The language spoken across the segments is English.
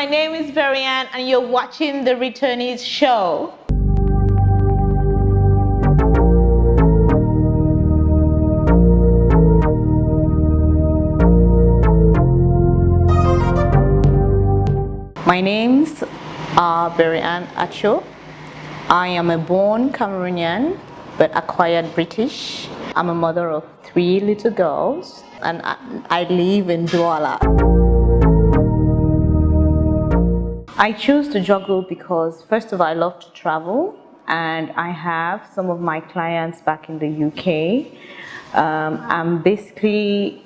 My name is Beryl-Ann and you're watching the Returnee show. My name's Beryl-Ann Achoh. I am a born Cameroonian but acquired British. I'm a mother of 3 little girls and I live in Douala. I choose to juggle because first of all I love to travel and I have some of my clients back in the UK. I'm basically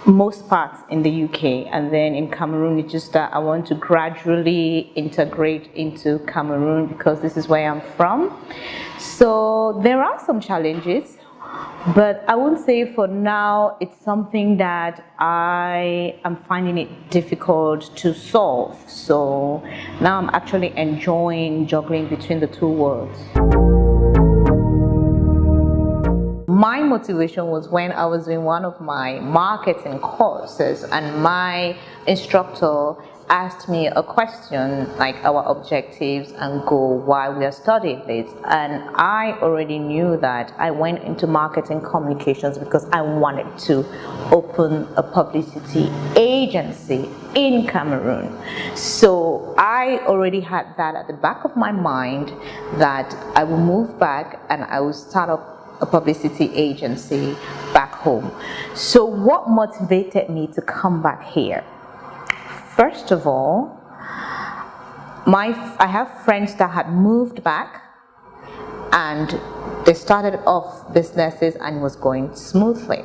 most parts in the UK, and then in Cameroon it's just that I want to gradually integrate into Cameroon because this is where I'm from. So there are some challenges, but I would say for now it's something that I am finding it difficult to solve. So now I'm actually enjoying juggling between the two worlds. My motivation was when I was in one of my marketing courses and my instructor asked me a question like our objectives and goal while we are studying this, and I already knew that I went into marketing communications because I wanted to open a publicity agency in Cameroon. So I already had that at the back of my mind that I will move back and I will start up a publicity agency back home. So what motivated me to come back here? First of all, I have friends that had moved back and they started off businesses and it was going smoothly.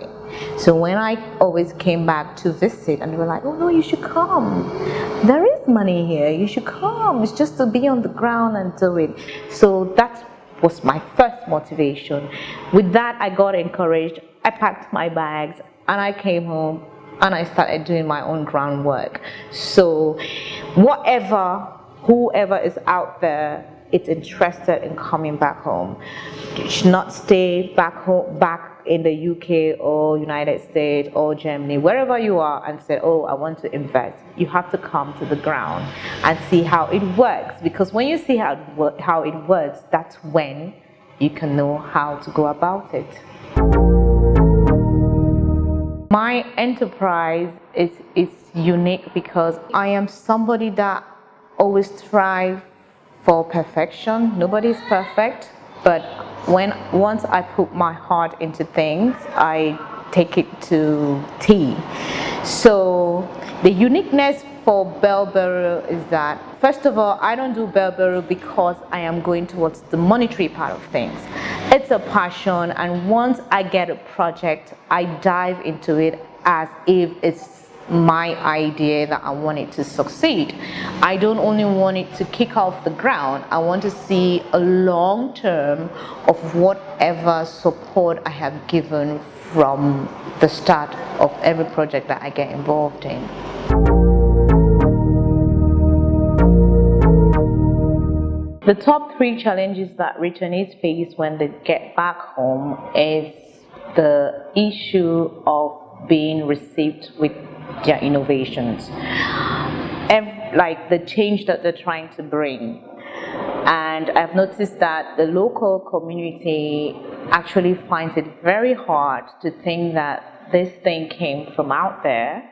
So when I always came back to visit and they were like, oh no, you should come. There is money here, you should come. It's just to be on the ground and do it. So that was my first motivation. With that, I got encouraged. I packed my bags and I came home and I started doing my own groundwork. So whoever is out there, it's interested in coming back home, you should not stay back home, back in the UK or United States or Germany, wherever you are, and say, oh, I want to invest. You have to come to the ground and see how it works, because when you see how it works, that's when you can know how to go about it. My enterprise is unique because I am somebody that always strives for perfection. Nobody's perfect, but once I put my heart into things, I take it to T. So the uniqueness for Beryl is that, first of all, I don't do Beryl because I am going towards the monetary part of things. It's a passion, and once I get a project, I dive into it as if it's my idea that I want it to succeed. I don't only want it to kick off the ground, I want to see a long term of whatever support I have given from the start of every project that I get involved in. The top 3 challenges that returnees face when they get back home is the issue of being received with their innovations, like the change that they're trying to bring. And I've noticed that the local community actually finds it very hard to think that this thing came from out there,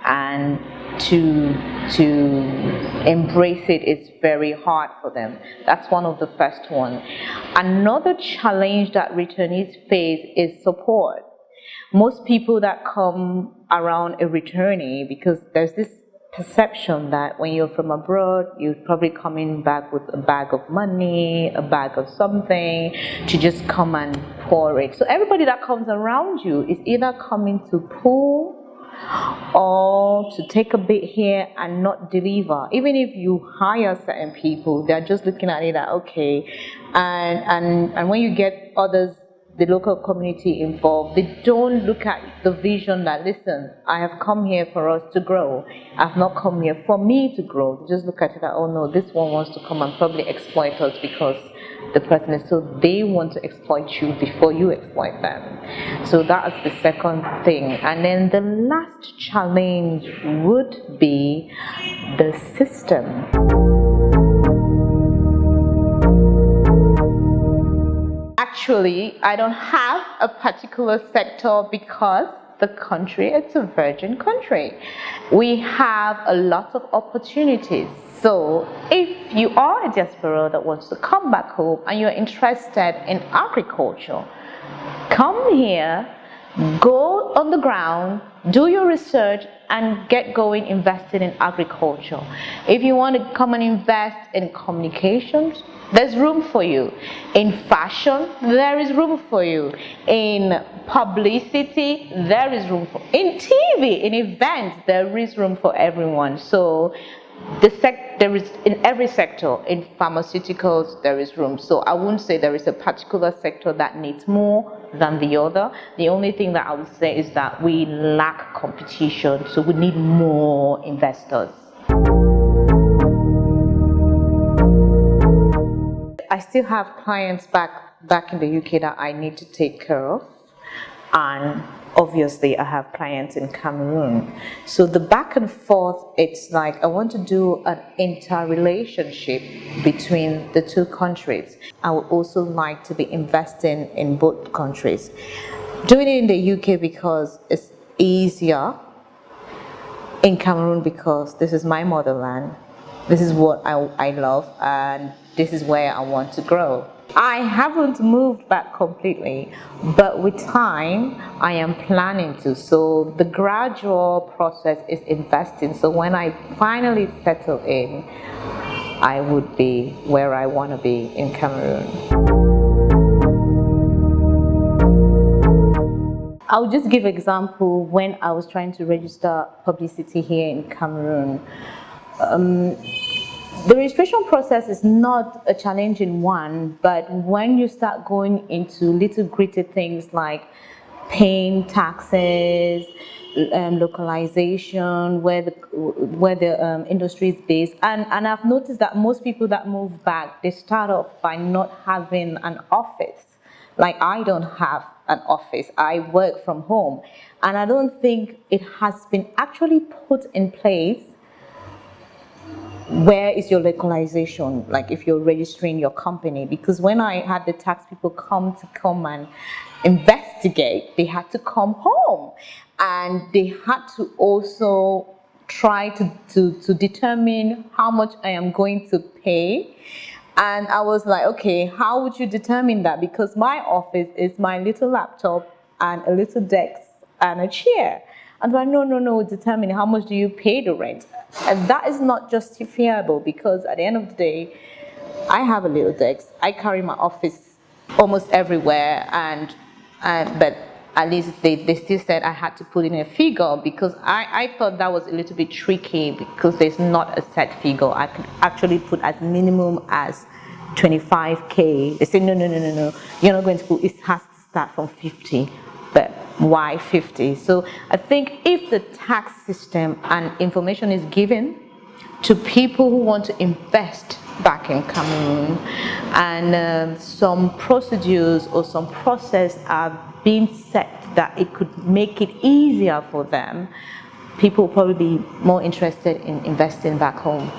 and to embrace it is very hard for them. That's one of the first ones. Another challenge that returnees face is support. Most people that come around a returnee, because there's this perception that when you're from abroad, you're probably coming back with a bag of money, a bag of something, to just come and pour it. So everybody that comes around you is either coming to pull or to take a bit here and not deliver. Even if you hire certain people, they're just looking at it that okay, and when you get others, the local community involved, they don't look at the vision that, listen, I have come here for us to grow. I've not come here for me to grow. They just look at it that, oh no, this one wants to come and probably exploit us because the person is. So they want to exploit you before you exploit them. So that is the second thing. And then the last challenge would be the system. Actually, I don't have a particular sector because the country, it's a virgin country. We have a lot of opportunities. So if you are a diaspora that wants to come back home and you're interested in agriculture, come here, go on the ground, do your research, and get going investing in agriculture. If you want to come and invest in communications, there's room for you. In fashion, there is room for you. In publicity, there is room for you. In TV, in events, there is room for everyone. So there is in every sector. In pharmaceuticals, there is room. So I wouldn't say there is a particular sector that needs more than the other. The only thing that I would say is that we lack competition, so we need more investors. I still have clients back in the UK that I need to take care of, and obviously I have clients in Cameroon. So the back and forth, it's like I want to do an interrelationship between the two countries. I would also like to be investing in both countries. Doing it in the UK because it's easier, in Cameroon because this is my motherland. This is what I love, and this is where I want to grow. I haven't moved back completely, but with time, I am planning to. So the gradual process is investing. So when I finally settle in, I would be where I want to be in Cameroon. I'll just give an example. When I was trying to register publicity here in Cameroon, the registration process is not a challenging one, but when you start going into little gritty things like paying taxes, localization, where the industry is based, and I've noticed that most people that move back, they start off by not having an office. Like I don't have an office, I work from home, and I don't think it has been actually put in place. Where is your localization, like if you're registering your company? Because when I had the tax people come and investigate, they had to come home, and they had to also try to determine how much I am going to pay. And I was like, okay, how would you determine that? Because my office is my little laptop and a little desk and a chair. And I'm like, no, determine how much do you pay the rent. And that is not justifiable, because at the end of the day, I have a little desk. I carry my office almost everywhere, but at least they still said I had to put in a figure, because I thought that was a little bit tricky, because there's not a set figure. I could actually put as minimum as 25K. They said, no, you're not going to put, it has to start from 50. But why 50? So I think if the tax system and information is given to people who want to invest back in Cameroon, and some procedures or some process are being set that it could make it easier for them, people will probably be more interested in investing back home.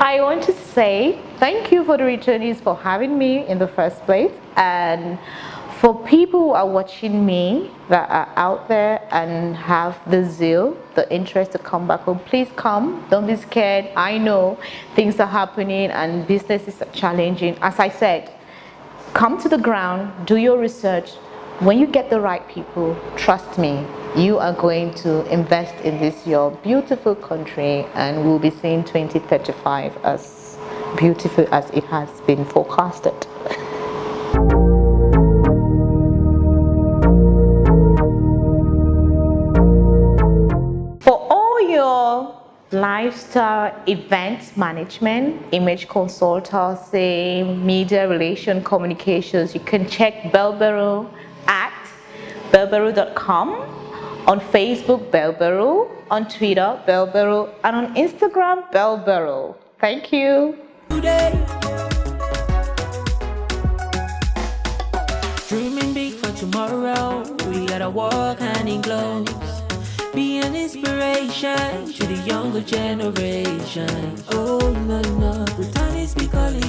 I want to say thank you for the returnees for having me in the first place, and for people who are watching me that are out there and have the zeal, the interest to come back home, please come. Don't be scared. I know things are happening and businesses are challenging. As I said, come to the ground, do your research. When you get the right people, trust me, you are going to invest in this your beautiful country, and we'll be seeing 2035 as beautiful as it has been forecasted. For all your lifestyle event management, image consultancy, media relation communications, you can check Beryl at beryl.com, On Facebook, Beryl, on Twitter, Beryl, and on Instagram, Beryl. Thank you. Today, dreaming big for tomorrow. We gotta walk hand in gloves. Be an inspiration to the younger generation. Oh no no, Returnee be calling